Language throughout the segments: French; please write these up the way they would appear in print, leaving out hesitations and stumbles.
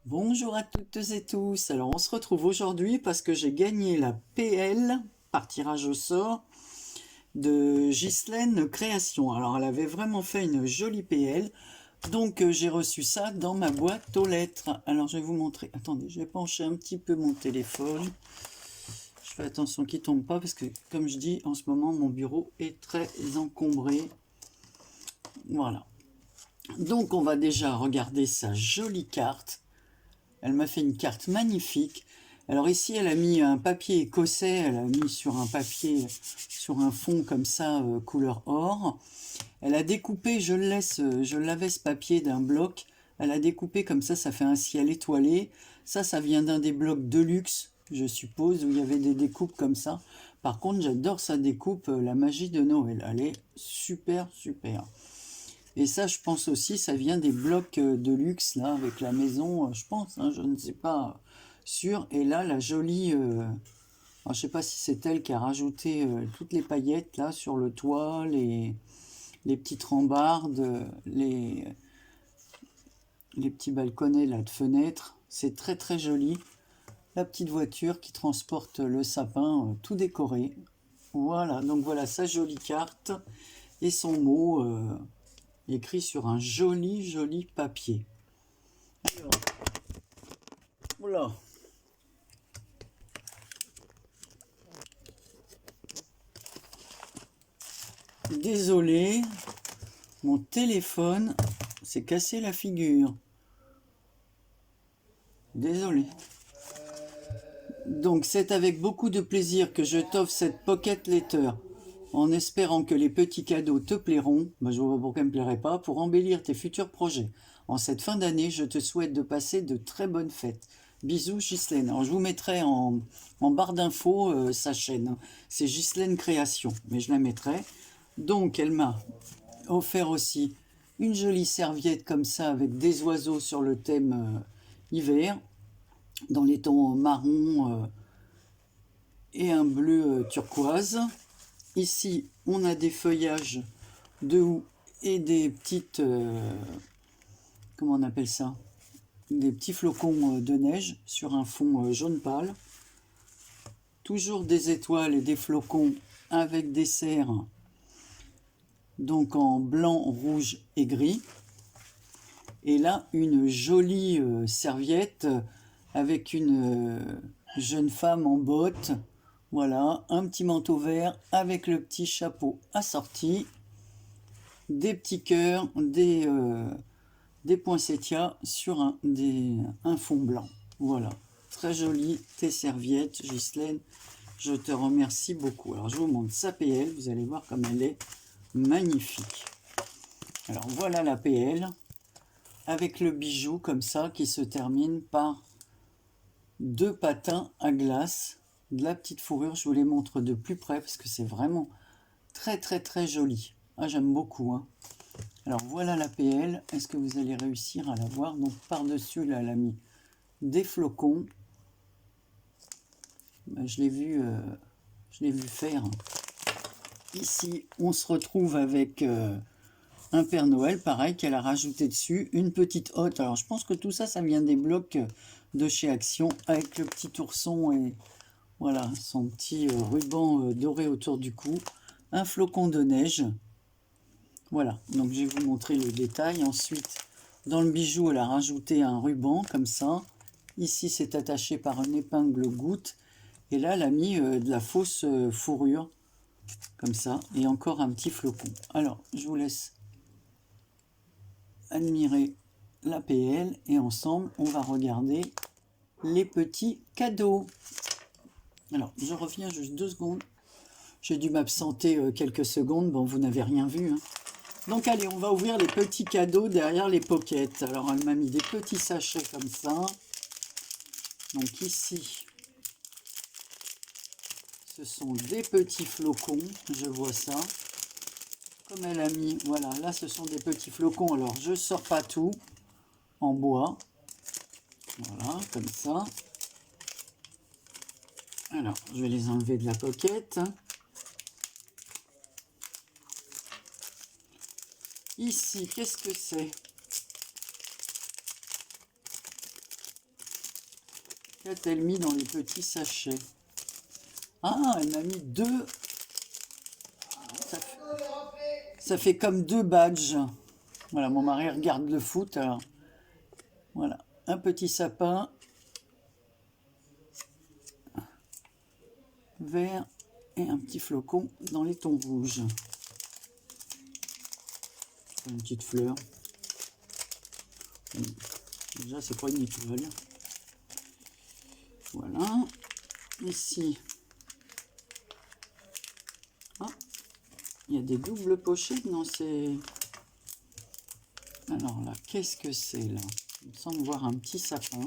Bonjour à toutes et tous. Alors on se retrouve aujourd'hui parce que j'ai gagné la PL par tirage au sort de Ghislaine Création. Alors elle avait vraiment fait une jolie PL. Donc j'ai reçu ça dans ma boîte aux lettres. Alors je vais vous montrer. Attendez, je vais pencher un petit peu mon téléphone. Je fais attention qu'il ne tombe pas parce que comme je dis, en ce moment mon bureau est très encombré. Voilà. Donc on va déjà regarder sa jolie carte. Elle m'a fait une carte magnifique. Alors ici, elle a mis un papier écossais, elle a mis sur un papier, sur un fond comme ça, couleur or. Elle a découpé, je l'avais ce papier d'un bloc, elle a découpé comme ça fait un ciel étoilé. Ça vient d'un des blocs de luxe, je suppose, où il y avait des découpes comme ça. Par contre, j'adore sa découpe, la magie de Noël. Elle est super, super. Et ça, je pense aussi, ça vient des blocs de luxe, là, avec la maison, je pense, hein, je ne sais pas sûr. Et là, la jolie... alors, je sais pas si c'est elle qui a rajouté toutes les paillettes, là, sur le toit, les petites rambardes, les petits balconnets, là, de fenêtres. C'est très, très joli. La petite voiture qui transporte le sapin, tout décoré. Voilà, donc voilà sa jolie carte et son mot... écrit sur un joli papier. Alors, voilà. Désolé, mon téléphone s'est cassé la figure. Désolé. Donc c'est avec beaucoup de plaisir que je t'offre cette Pocket Letter, en espérant que les petits cadeaux te plairont, je vois pas pourquoi ils ne me plairaient pas, pour embellir tes futurs projets. En cette fin d'année, je te souhaite de passer de très bonnes fêtes. Bisous Ghislaine. Alors je vous mettrai en barre d'infos sa chaîne. Hein. C'est Ghislaine Création, mais je la mettrai. Donc elle m'a offert aussi une jolie serviette comme ça avec des oiseaux sur le thème hiver, dans les tons marron et un bleu turquoise. Ici, on a des feuillages de houx et des petites... comment on appelle ça? Des petits flocons de neige sur un fond jaune pâle. Toujours des étoiles et des flocons avec des cerfs, donc en blanc, rouge et gris. Et là, une jolie serviette avec une jeune femme en bottes. Voilà, un petit manteau vert avec le petit chapeau assorti, des petits cœurs, des poinsettias sur un fond blanc. Voilà, très joli tes serviettes, Ghislaine. Je te remercie beaucoup. Alors, je vous montre sa PL, vous allez voir comme elle est magnifique. Alors, voilà la PL, avec le bijou comme ça, qui se termine par 2 patins à glace, de la petite fourrure. Je vous les montre de plus près, parce que c'est vraiment très joli. Ah, j'aime beaucoup. Hein. Alors, voilà la PL. Est-ce que vous allez réussir à la voir? Donc, par-dessus, là, elle a mis des flocons. Je l'ai vu faire. Ici, on se retrouve avec un Père Noël, pareil, qu'elle a rajouté dessus. Une petite hotte. Alors, je pense que tout ça, ça vient des blocs de chez Action, avec le petit ourson et voilà, son petit ruban doré autour du cou. Un flocon de neige. Voilà, donc je vais vous montrer le détail. Ensuite, dans le bijou, elle a rajouté un ruban, comme ça. Ici, c'est attaché par une épingle goutte. Et là, elle a mis de la fausse fourrure, comme ça, et encore un petit flocon. Alors, je vous laisse admirer la PL, et ensemble, on va regarder les petits cadeaux. Alors, je reviens juste 2 secondes. J'ai dû m'absenter quelques secondes. Bon, vous n'avez rien vu. Hein. Donc, allez, on va ouvrir les petits cadeaux derrière les pockets. Alors, elle m'a mis des petits sachets comme ça. Donc, ici... ce sont des petits flocons, je vois ça. Comme elle a mis, voilà, là ce sont des petits flocons. Alors je sors pas tout en bois. Voilà, comme ça. Alors, je vais les enlever de la pochette. Ici, qu'est-ce que c'est? Qu'a-t-elle mis dans les petits sachets? Ah, elle m'a mis deux. Ça fait comme deux badges. Voilà, mon mari regarde le foot. Alors, voilà, un petit sapin vert et un petit flocon dans les tons rouges. Une petite fleur. Déjà, c'est pas une étoile. Voilà. Ici, ah, il y a des doubles pochettes. Non, c'est... Alors là, qu'est-ce que c'est là? Il me semble voir un petit sapin.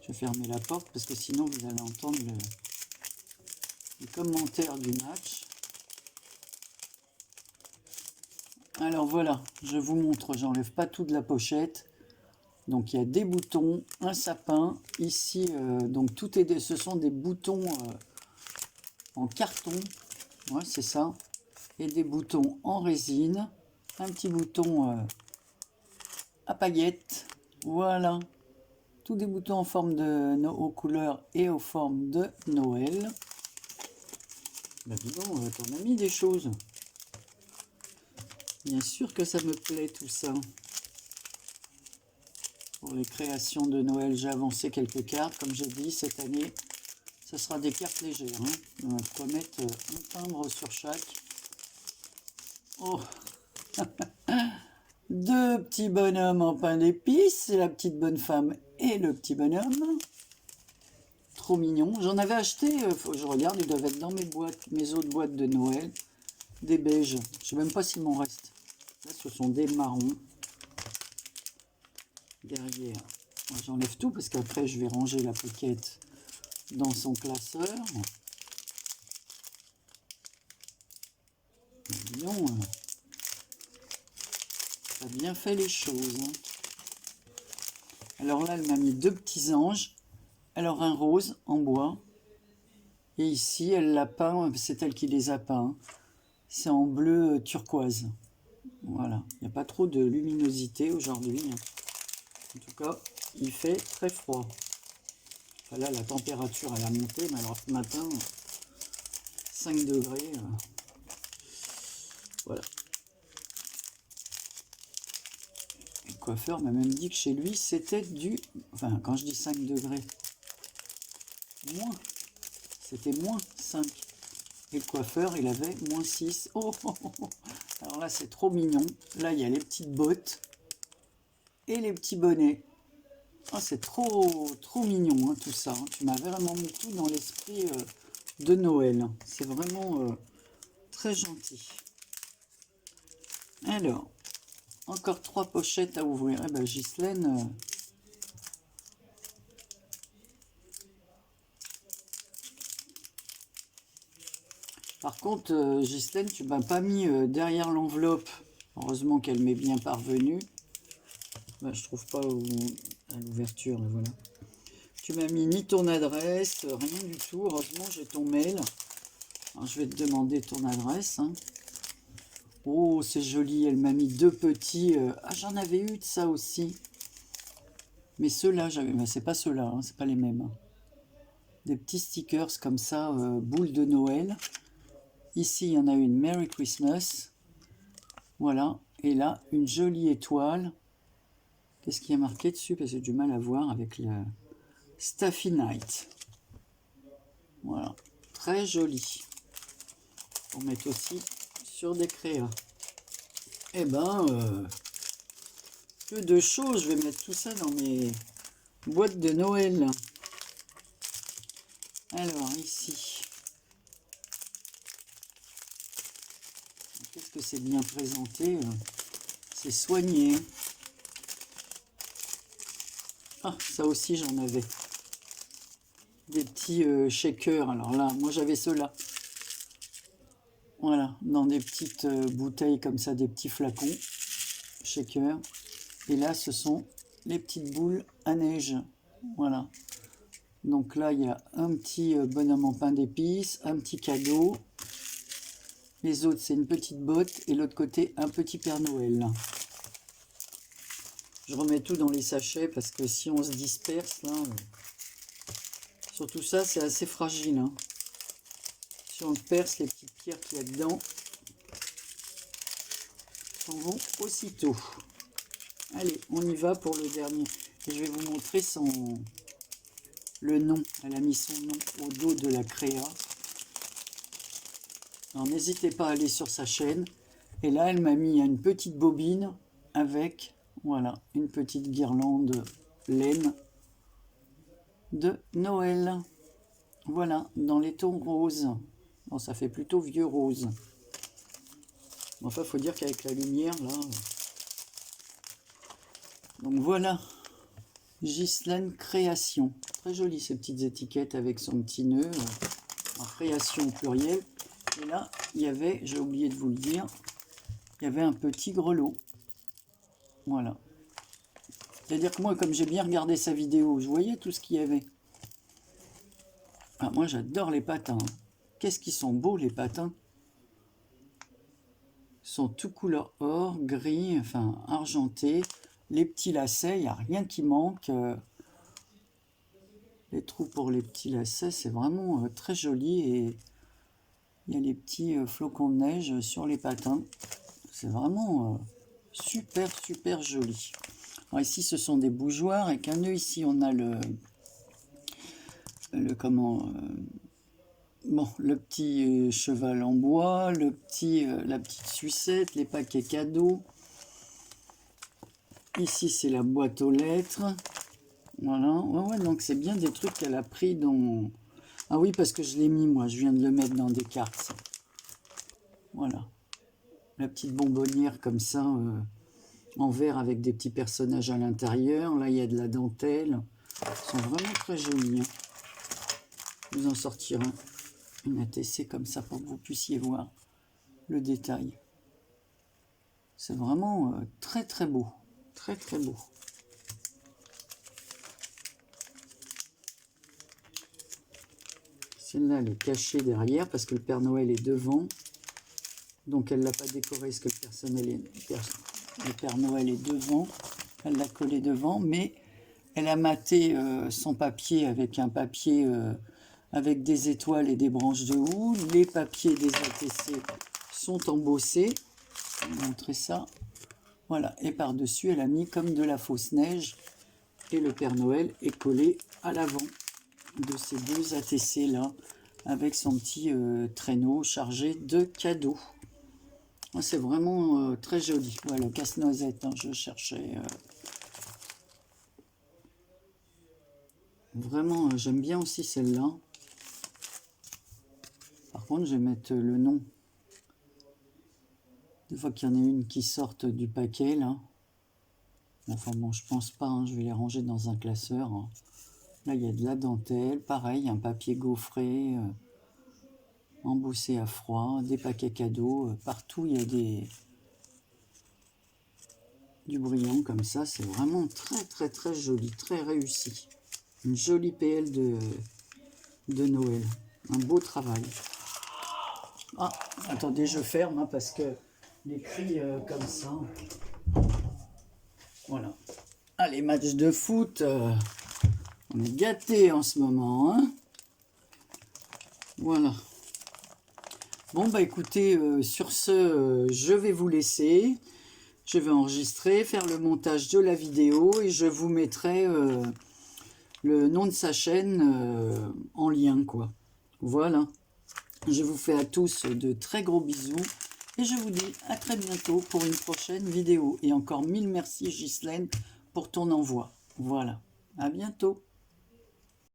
Je vais fermer la porte parce que sinon vous allez entendre les commentaires du match. Alors voilà, je vous montre, j'enlève pas tout de la pochette. Donc il y a des boutons, un sapin. Ici, donc tout est ce sont des boutons en carton. Ouais, c'est ça. Et des boutons en résine. Un petit bouton à paillettes. Voilà. Tous des boutons en forme de aux couleurs et aux formes de Noël. Bah dis donc, t'en as mis des choses. Bien sûr que ça me plaît tout ça. Pour les créations de Noël, j'ai avancé quelques cartes. Comme j'ai dit, cette année, ce sera des cartes légères. Hein. On va pouvoir mettre un timbre sur chaque. Oh. Deux petits bonhommes en pain d'épices, la petite bonne femme et le petit bonhomme. Trop mignon. J'en avais acheté, faut que je regarde, ils doivent être dans mes boîtes, mes autres boîtes de Noël. Des beiges. Je sais même pas s'il m'en reste. Là, ce sont des marrons. Derrière, j'enlève tout parce qu'après, je vais ranger la poquette dans son classeur. Disons, ça a bien fait les choses. Alors là, elle m'a mis deux petits anges. Alors un rose en bois. Et ici, elle l'a peint, c'est elle qui les a peints. C'est en bleu turquoise. Voilà, il n'y a pas trop de luminosité aujourd'hui. En tout cas, il fait très froid. Enfin, là, la température, elle a monté, mais alors ce matin, 5 degrés. Voilà. Le coiffeur m'a même dit que chez lui, c'était du... Enfin, quand je dis 5 degrés, moins. C'était moins 5. Et le coiffeur, il avait moins 6. Oh, oh, oh, oh. Alors là, c'est trop mignon. Là, il y a les petites bottes et les petits bonnets. Oh, c'est trop mignon, hein, tout ça. Tu m'as vraiment mis tout dans l'esprit de Noël. C'est vraiment très gentil. Alors, encore 3 pochettes à ouvrir. Eh ben, Ghislaine... Par contre, Ghislaine, tu m'as pas mis derrière l'enveloppe. Heureusement qu'elle m'est bien parvenue. Ben, je trouve pas à l'ouverture, voilà. Tu m'as mis ni ton adresse, rien du tout. Heureusement, j'ai ton mail. Alors, je vais te demander ton adresse. Hein. Oh, c'est joli. Elle m'a mis deux petits... Ah, j'en avais eu de ça aussi. Mais ceux-là, j'avais... Ben, c'est pas ceux-là, hein, c'est pas les mêmes. Hein. Des petits stickers comme ça, boule de Noël. Ici, il y en a une Merry Christmas. Voilà. Et là, une jolie étoile. Qu'est-ce qui est marqué dessus? Parce que j'ai du mal à voir avec le Staffy Night. Voilà. Très joli. Pour mettre aussi sur des créas. Eh ben, peu de choses. Je vais mettre tout ça dans mes boîtes de Noël. Alors, ici. Qu'est-ce que c'est bien présenté? C'est soigné. Ah, ça aussi j'en avais. Des petits shakers. Alors là, moi j'avais ceux-là. Voilà, dans des petites bouteilles comme ça, des petits flacons. Shakers. Et là, ce sont les petites boules à neige. Voilà. Donc là, il y a un petit bonhomme en pain d'épices, un petit cadeau. Les autres, c'est une petite botte et l'autre côté, un petit Père Noël. Je remets tout dans les sachets parce que si on se disperse, là, surtout ça, c'est assez fragile. Hein. Si on le perce, les petites pierres qu'il y a dedans s'en vont aussitôt. Allez, on y va pour le dernier. Et je vais vous montrer le nom. Elle a mis son nom au dos de la créa. Alors n'hésitez pas à aller sur sa chaîne. Et là, elle m'a mis une petite bobine avec, voilà, une petite guirlande laine de Noël. Voilà, dans les tons roses. Bon, ça fait plutôt vieux rose. Enfin, il faut dire qu'avec la lumière, là... Donc voilà, Ghislaine Création. Très jolie ces petites étiquettes avec son petit nœud. En création au pluriel. Et là, il y avait, j'ai oublié de vous le dire, il y avait un petit grelot. Voilà. C'est-à-dire que moi, comme j'ai bien regardé sa vidéo, je voyais tout ce qu'il y avait. Ah, moi, j'adore les patins. Qu'est-ce qu'ils sont beaux, les patins. Ils sont tout couleur or, gris, enfin argenté. Les petits lacets, il n'y a rien qui manque. Les trous pour les petits lacets, c'est vraiment très joli. Et il y a les petits flocons de neige sur les patins. C'est vraiment super, super joli. Alors ici, ce sont des bougeoirs. Avec un nœud ici, on a le petit cheval en bois, la petite sucette, les paquets cadeaux. Ici, c'est la boîte aux lettres. Voilà. Ouais, donc c'est bien des trucs qu'elle a pris dans... Ah oui, parce que je l'ai mis, moi. Je viens de le mettre dans des cartes. Ça. Voilà. La petite bonbonnière comme ça, en verre avec des petits personnages à l'intérieur. Là, il y a de la dentelle. Ils sont vraiment très jolis. Hein. Je vous en sortirai une ATC comme ça pour que vous puissiez voir le détail. C'est vraiment très très beau. Très très beau. Celle-là, elle est cachée derrière parce que le Père Noël est devant. Donc elle ne l'a pas décoré parce que le Père Noël est devant. Elle l'a collé devant, mais elle a maté son papier avec un papier avec des étoiles et des branches de houx. Les papiers des ATC sont embossés. Je vais vous montrer ça. Voilà, et par-dessus, elle a mis comme de la fausse neige. Et le Père Noël est collé à l'avant de ces deux ATC là, avec son petit traîneau chargé de cadeaux. C'est vraiment très joli. Voilà, le casse-noisette, hein, je cherchais. Vraiment, j'aime bien aussi celle-là. Par contre, je vais mettre le nom. Des fois qu'il y en a une qui sorte du paquet, là. Enfin bon, je pense pas, hein, je vais les ranger dans un classeur. Hein. Là, il y a de la dentelle, pareil, un papier gaufré, embossé à froid, des paquets cadeaux. Partout, il y a du brillant comme ça. C'est vraiment très, très, très joli, très réussi. Une jolie PL de Noël. Un beau travail. Ah, attendez, je ferme hein, parce que les cris comme ça. Voilà. Ah, les matchs de foot, on est gâtés en ce moment. Hein, voilà. Bon, bah écoutez, sur ce, je vais vous laisser. Je vais enregistrer, faire le montage de la vidéo et je vous mettrai le nom de sa chaîne en lien, quoi. Voilà. Je vous fais à tous de très gros bisous et je vous dis à très bientôt pour une prochaine vidéo. Et encore mille merci Ghislaine pour ton envoi. Voilà, à bientôt.